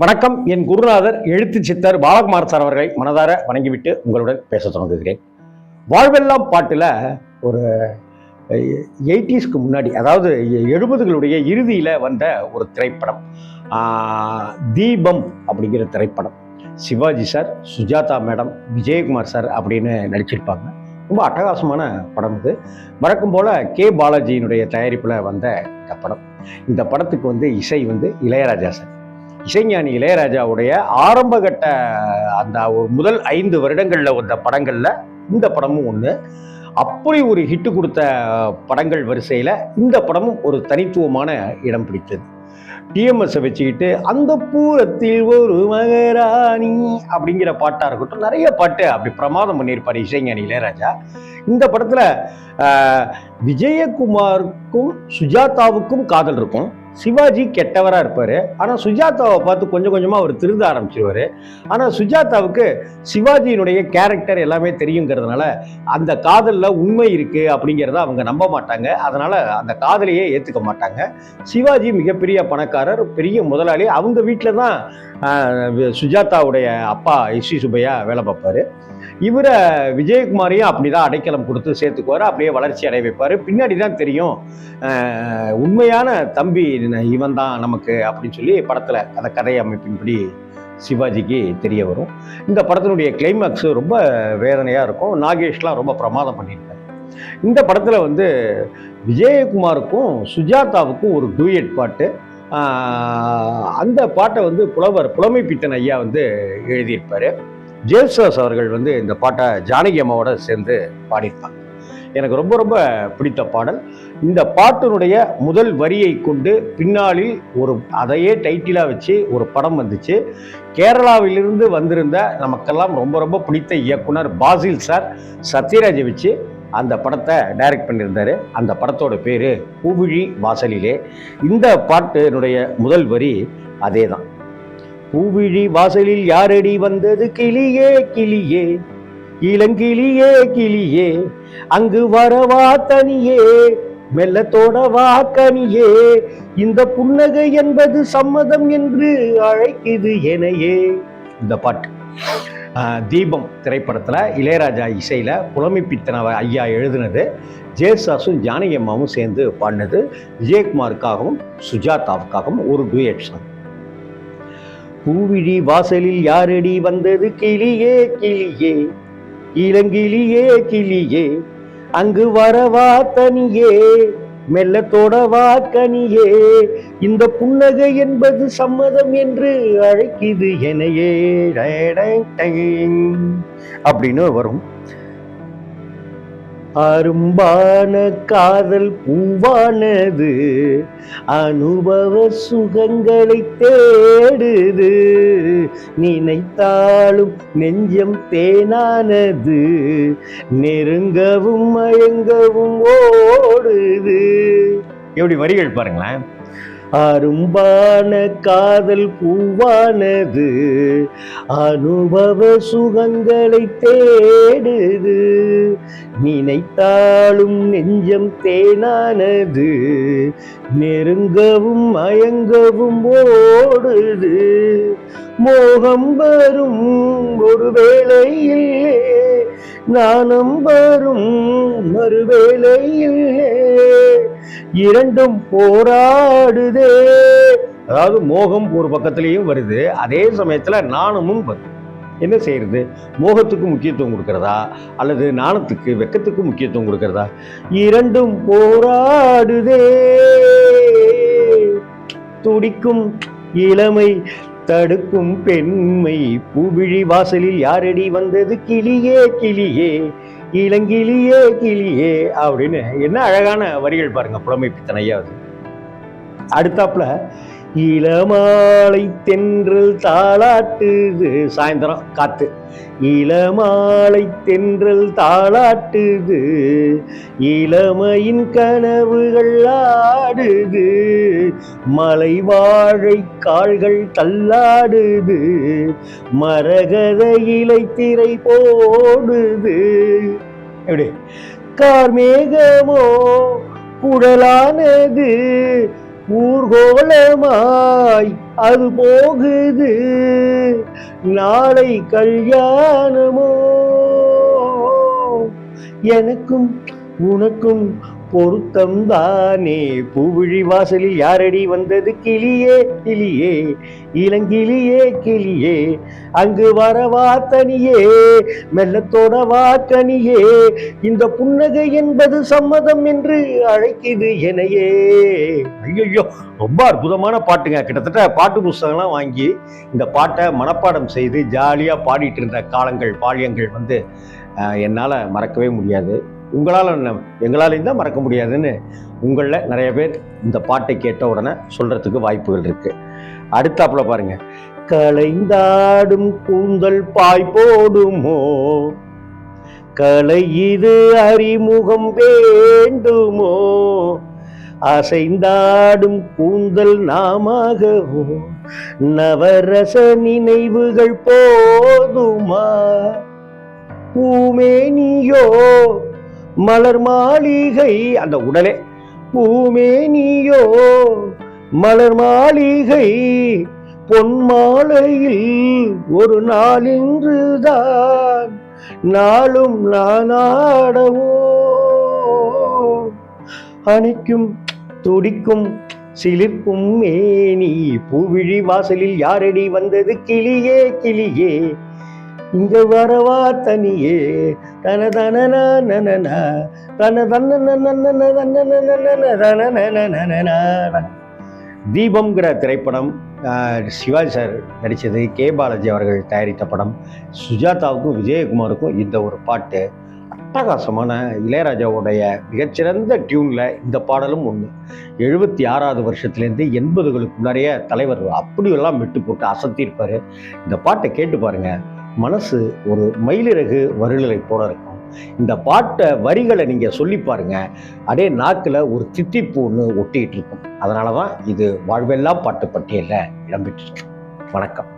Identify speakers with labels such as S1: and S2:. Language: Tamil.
S1: வணக்கம். என் குருநாதர் எழுத்து சித்தர் பாலகுமார் சார் அவர்களை மனதார வணங்கிவிட்டு உங்களுடன் பேச தொடங்குகிறேன். வாழ்வெல்லாம் பாட்டுல ஒரு 80ஸ்க்கு முன்னாடி, அதாவது 70களுடைய இறுதியில வந்த ஒரு திரைப்படம் தீபம் அப்படிங்கிற திரைப்படம். Sivaji sir, Sujatha madam, Vijayakumar sir அப்படின்னு நடிச்சிருப்பாங்க. ரொம்ப அட்டகாசமான படம் இது. வழக்கம் போல கே பாலாஜியினுடைய தயாரிப்புல வந்த இந்த படம். இந்த படத்துக்கு இசை இளையராஜா சார். இசைஞானி இளையராஜாவுடைய ஆரம்பகட்ட அந்த முதல் 5 வருடங்களில் வந்த படங்களில் இந்த படமும் ஒன்று. அப்படி ஒரு ஹிட்டு கொடுத்த படங்கள் வரிசையில் இந்த படமும் ஒரு தனித்துவமான இடம் பிடித்தது. டிஎம்எஸ் வச்சுக்கிட்டு அந்த பூரத்தில் ஒரு மகராணி அப்படிங்கிற பாட்டாக இருக்கட்டும், நிறைய பாட்டு அப்படி பிரமாதம் பண்ணியிருப்பார் இசைஞானி இளையராஜா. இந்த படத்தில் விஜயகுமாருக்கும் சுஜாதாவுக்கும் காதல் இருக்கும். சிவாஜி கெட்டவராக இருப்பார். ஆனால் சுஜாதாவை பார்த்து கொஞ்சம் கொஞ்சமாக அவர் திருந்த ஆரம்பிச்சிருவார். ஆனால் சுஜாதாவுக்கு சிவாஜியினுடைய கேரக்டர் எல்லாமே தெரியுங்கிறதுனால அந்த காதலில் உண்மை இருக்குது அப்படிங்கிறத அவங்க நம்ப மாட்டாங்க. அதனால் அந்த காதலையே ஏற்றுக்க மாட்டாங்க. சிவாஜி மிகப்பெரிய பணக்காரர், பெரிய முதலாளி. அவங்க வீட்டில் தான் சுஜாதாவுடைய அப்பா எஸ்வி சுப்பையா வேலை பார்ப்பார். இவரை விஜயகுமாரையும் அப்படிதான் அடைக்கலம் கொடுத்து சேர்த்துக்குவார். அப்படியே வளர்ச்சி அடைய வைப்பார். பின்னாடி தான் தெரியும் உண்மையான தம்பி இவன் தான் நமக்கு அப்படின்னு சொல்லி படத்தில் அந்த கதை அமைப்பின்படி சிவாஜிக்கு தெரிய வரும். இந்த படத்தினுடைய கிளைமேக்ஸ் ரொம்ப வேதனையாக இருக்கும். நாகேஷ்லாம் ரொம்ப பிரமாதம் பண்ணியிருக்காரு. இந்த படத்தில் விஜயகுமாருக்கும் சுஜாதாவுக்கும் ஒரு டூயட் பாட்டு. அந்த பாட்டை புலமை பித்தன் ஐயா எழுதியிருப்பார். ஜேசுதாஸ் அவர்கள் இந்த பாட்டை ஜானகி அம்மாவோட சேர்ந்து பாடியிருப்பாங்க. எனக்கு ரொம்ப ரொம்ப பிடித்த பாடல். இந்த பாட்டினுடைய முதல் வரியை கொண்டு பின்னாளில் அதையே டைட்டிலாக வச்சு ஒரு படம் வந்துச்சு. கேரளாவிலிருந்து வந்திருந்த நமக்கெல்லாம் ரொம்ப ரொம்ப பிடித்த இயக்குனர் பாசில் சார் சத்யராஜை வச்சு அந்த படத்தை டைரக்ட் பண்ணியிருந்தார். அந்த படத்தோட பேர் பூவிழி வாசலிலே. இந்த பாட்டினுடைய முதல் வரி அதே தான். பூவிழி வாசலில் யாரடி வந்தது கிளியே கிளியே, இளங்கிளியே கிளியே, அங்கு வரவா தனியே, மெல்லத்தோடவா கனியே, இந்த புன்னகை என்பது சம்மதம் என்று அழைக்குது எனையே. இந்த பாட்டு தீபம் திரைப்படத்தில் இளையராஜா இசையில் புலமை பித்தன ஐயா எழுதினது. ஜேசுதாஸும் ஜானகி அம்மாவும் சேர்ந்து பாடினது. விஜயகுமாருக்காகவும் சுஜாதாவுக்காகவும் ஒரு டூயட் சாங். பூவிழி வாசலில் யாரடி வந்தது கிளியே கிளியே, இளங்கிளியே கிளியே, அங்கு வரவா தனியே, மெல்லத்தோடவா கனியே, இந்த புன்னகை என்பது சம்மதம் என்று அழைக்குது எனையே அப்படின்னு வரும். அரும்பான காதல் பூவானது, அனுபவ சுகங்களை தேடுது, நினைத்தாலும் நெஞ்சம் தேனானது, நெருங்கவும் மயங்கவும் ஓடுது. எப்படி வரிகள் பாருங்களேன். அரும்பான காதல் பூவானது, அனுபவ சுகங்களை தேடுது, நினைத்தாலும் நெஞ்சம் தேனானது, நெருங்கவும் மயங்கவும் ஓடுது, மோகம் வரும் ஒரு வேளையிலே, நாணம் வரும் மறுவேளையிலே, இரண்டும் போராடுதே. அதாவது மோகம் ஒரு பக்கத்திலையும் வருது, அதே சமயத்துல நாணமும் வருது. என்ன செய்யறது? மோகத்துக்கு முக்கியத்துவம் கொடுக்கறதா அல்லது நாணத்துக்கு வெக்கத்துக்கு முக்கியத்துவம் கொடுக்கறதா? இரண்டும் போராடுதே. துடிக்கும் இளமை தடுக்கும் பெண்மை, பூவிழி வாசலில் யாரடி வந்தது கிளியே கிளியே, இளங்கிளியே கிளியே அப்படின்னு என்ன அழகான வரிகள் பாருங்க புலமை பித்தன் ஐயாவது. அடுத்தாப்புல இளமாலை தென்றல் தாளாட்டுது, சாயந்தரம் காத்து, இளமாலை தென்றல் தாளாட்டுது, இளமையின் கனவுகள் ஆடுது, மலை வாழை கால்கள் தள்ளாடுது, மரகத இலை திரை போடுது. எப்படி கார்மேகமோ குடலானது, ஊர்கோலமாய் அது போகுது, நாளை கல்யாணமோ, எனக்கும் உனக்கும் பொருத்தம் தானே. பூவிழி வாசலில் யாரடி வந்தது, கிளியே கிளியே இளங்கிளியே கிளியே, அங்கு வரவா தனியே, மெல்லத்தோட வாக்கனியே, இந்த புன்னகை என்பது சம்மதம் என்று அழைக்குது எனையே. ஐயோ, ரொம்ப அற்புதமான பாட்டுங்க. கிட்டத்தட்ட பாட்டு புஸ்தகம்லாம் வாங்கி இந்த பாட்டை மனப்பாடம் செய்து ஜாலியாக பாடிட்டு இருந்த காலங்கள் பாலியங்கள் வந்து என்னால் மறக்கவே முடியாது. எங்களாலையும் தான் மறக்க முடியாதுன்னு உங்களில் நிறைய பேர் இந்த பாட்டை கேட்ட உடனே சொல்றதுக்கு வாய்ப்புகள் இருக்கு. அடுத்தாப்புல பாருங்க, கலைந்தாடும் கூந்தல் பாய் போடுமோ, கலை இது அறிமுகம் வேண்டுமோ, அசைந்தாடும் கூந்தல் நாமாகவோ, நவரச நினைவுகள் போதுமா, பூமேனியோ மலர் மாளிகை, அந்த உடலே பூமேனியோ மலர் மாளிகை, பொன் மாலையில் ஒரு நாளின்றுதான் நாளும் நானாடவோ, அணைக்கும் துடிக்கும் சிலிர்க்கும் மேனி, பூவிழி வாசலில் யாரடி வந்தது, கிளியே கிளியே இங்க வரவா தனியே, தன தன நன தன தன. தீபம்ங்கிற திரைப்படம் சிவாஜி சார் நடித்தது, கே பாலாஜி அவர்கள் தயாரித்த படம். சுஜாதாவுக்கும் விஜயகுமாருக்கும் இந்த ஒரு பாட்டு அட்டகாசமான இளையராஜாவுடைய மிகச்சிறந்த டியூனில் இந்த பாடலும் ஒன்று. 76வது வருஷத்துலேருந்து 80களுக்குள்ளாரைய தலைவர் அப்படியெல்லாம் விட்டு போட்டு அசத்தியிருப்பார். இந்த பாட்டை கேட்டு பாருங்கள், மனசு ஒரு மயிலிறகு வருளலை போல இருக்கும். இந்த பாட்டை வரிகளை நீங்கள் சொல்லி பாருங்க, அப்படியே நாக்கில் ஒரு தித்திப்பு ஒன்று ஒட்டிகிட்டு இருக்கும். அதனால தான் இது வாழ்வெல்லாம் பாட்டு பட்டியலில் இடம்பெற்றிருக்கு. வணக்கம்.